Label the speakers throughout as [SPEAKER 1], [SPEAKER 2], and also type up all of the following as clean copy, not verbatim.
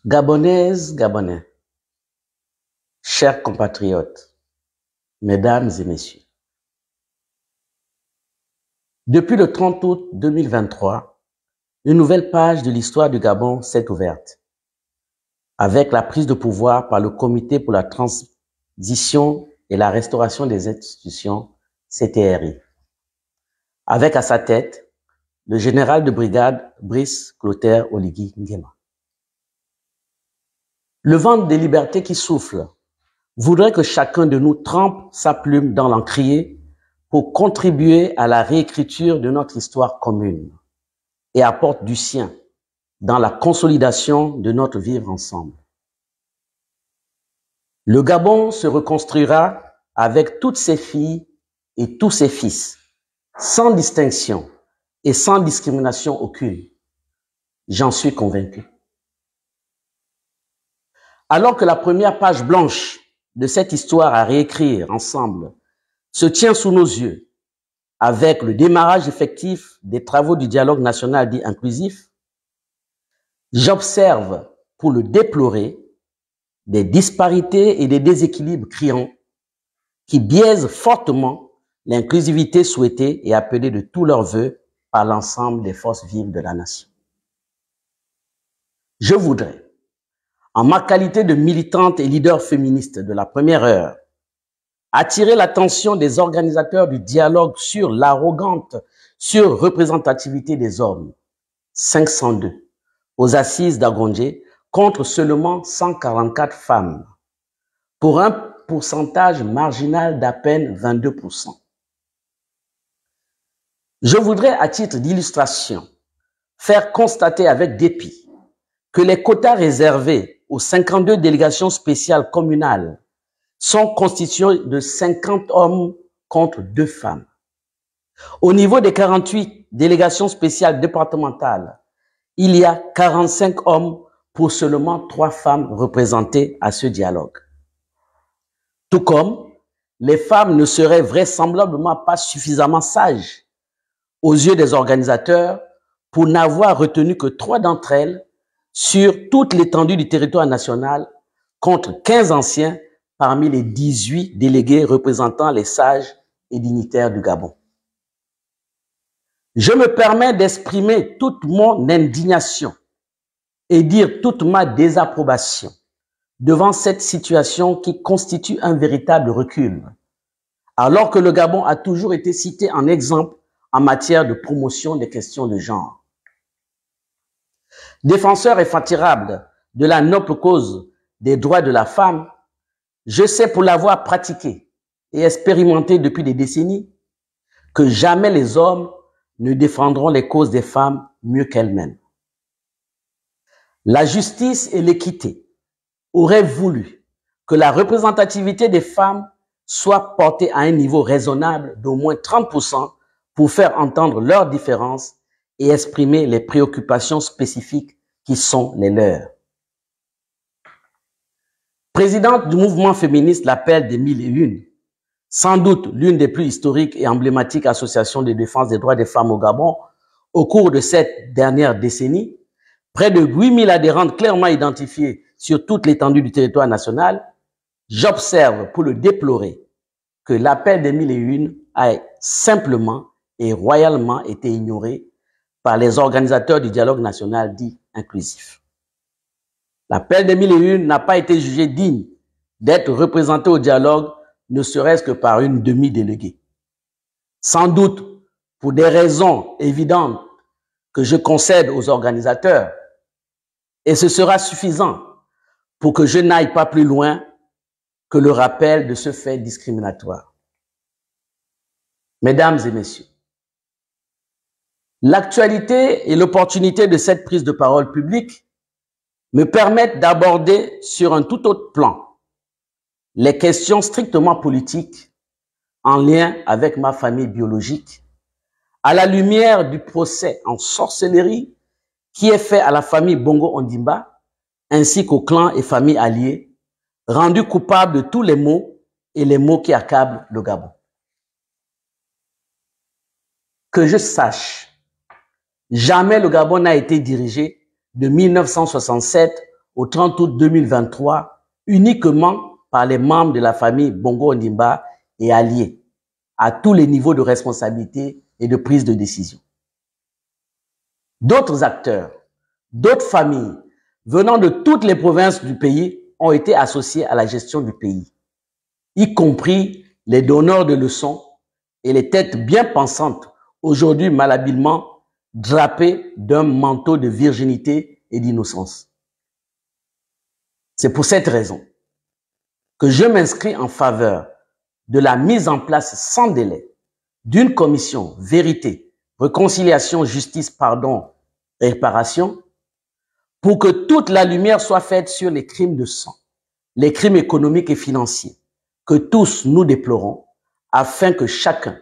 [SPEAKER 1] Gabonaises, Gabonais, chers compatriotes, mesdames et messieurs, depuis le 30 août 2023, une nouvelle page de l'histoire du Gabon s'est ouverte avec la prise de pouvoir par le Comité pour la transition et la restauration des institutions, CTRI, avec à sa tête le général de brigade Brice Clotaire Oligui Nguema. Le vent des libertés qui souffle voudrait que chacun de nous trempe sa plume dans l'encrier pour contribuer à la réécriture de notre histoire commune et apporte du sien dans la consolidation de notre vivre ensemble. Le Gabon se reconstruira avec toutes ses filles et tous ses fils, sans distinction et sans discrimination aucune. J'en suis convaincu. Alors que la première page blanche de cette histoire à réécrire ensemble se tient sous nos yeux, avec le démarrage effectif des travaux du dialogue national dit inclusif, j'observe, pour le déplorer, des disparités et des déséquilibres criants qui biaisent fortement l'inclusivité souhaitée et appelée de tous leurs vœux par l'ensemble des forces vives de la nation. Je voudrais, en ma qualité de militante et leader féministe de la première heure, attirer l'attention des organisateurs du dialogue sur l'arrogante surreprésentativité des hommes, 502, aux assises d'Agondjé, contre seulement 144 femmes, pour un pourcentage marginal d'à peine 22%. Je voudrais, à titre d'illustration, faire constater avec dépit que les quotas réservés aux 52 délégations spéciales communales sont constitués de 50 hommes contre 2 femmes. Au niveau des 48 délégations spéciales départementales, il y a 45 hommes pour seulement 3 femmes représentées à ce dialogue. Tout comme les femmes ne seraient vraisemblablement pas suffisamment sages aux yeux des organisateurs pour n'avoir retenu que 3 d'entre elles sur toute l'étendue du territoire national contre 15 anciens parmi les 18 délégués représentant les sages et dignitaires du Gabon. Je me permets d'exprimer toute mon indignation et dire toute ma désapprobation devant cette situation qui constitue un véritable recul, alors que le Gabon a toujours été cité en exemple en matière de promotion des questions de genre. Défenseur infatigable de la noble cause des droits de la femme, je sais pour l'avoir pratiqué et expérimenté depuis des décennies que jamais les hommes ne défendront les causes des femmes mieux qu'elles-mêmes. La justice et l'équité auraient voulu que la représentativité des femmes soit portée à un niveau raisonnable d'au moins 30% pour faire entendre leurs différences et exprimer les préoccupations spécifiques qui sont les leurs. Présidente du mouvement féministe L'Appel des 1001, sans doute l'une des plus historiques et emblématiques associations de défense des droits des femmes au Gabon, au cours de cette dernière décennie, près de 8000 adhérentes clairement identifiées sur toute l'étendue du territoire national, j'observe pour le déplorer que l'appel des 1001 a simplement et royalement été ignoré par les organisateurs du dialogue national dit inclusif. L'appel des 1001 n'a pas été jugé digne d'être représenté au dialogue, ne serait-ce que par une demi-déléguée. Sans doute pour des raisons évidentes que je concède aux organisateurs, et ce sera suffisant pour que je n'aille pas plus loin que le rappel de ce fait discriminatoire. Mesdames et messieurs, l'actualité et l'opportunité de cette prise de parole publique me permettent d'aborder sur un tout autre plan les questions strictement politiques en lien avec ma famille biologique, à la lumière du procès en sorcellerie qui est fait à la famille Bongo Ondimba ainsi qu'aux clans et familles alliés, rendus coupables de tous les maux et les maux qui accablent le Gabon. Que je sache, jamais le Gabon n'a été dirigé de 1967 au 30 août 2023 uniquement par les membres de la famille Bongo Ondimba et alliés à tous les niveaux de responsabilité et de prise de décision. D'autres acteurs, d'autres familles venant de toutes les provinces du pays ont été associés à la gestion du pays, y compris les donneurs de leçons et les têtes bien pensantes, aujourd'hui malhabilement drapées d'un manteau de virginité et d'innocence. C'est pour cette raison que je m'inscris en faveur de la mise en place sans délai d'une commission vérité, réconciliation, justice, pardon et réparation pour que toute la lumière soit faite sur les crimes de sang, les crimes économiques et financiers que tous nous déplorons afin que chacun,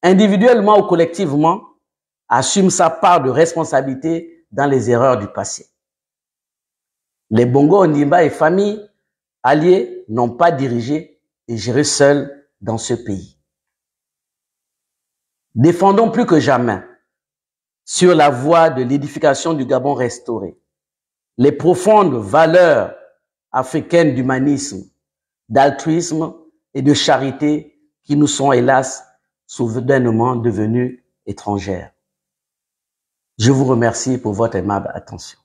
[SPEAKER 1] individuellement ou collectivement, assume sa part de responsabilité dans les erreurs du passé. Les Bongo Ondimba et familles alliées n'ont pas dirigé et géré seuls dans ce pays. Défendons plus que jamais, sur la voie de l'édification du Gabon restauré, les profondes valeurs africaines d'humanisme, d'altruisme et de charité qui nous sont hélas soudainement devenues étrangères. Je vous remercie pour votre aimable attention.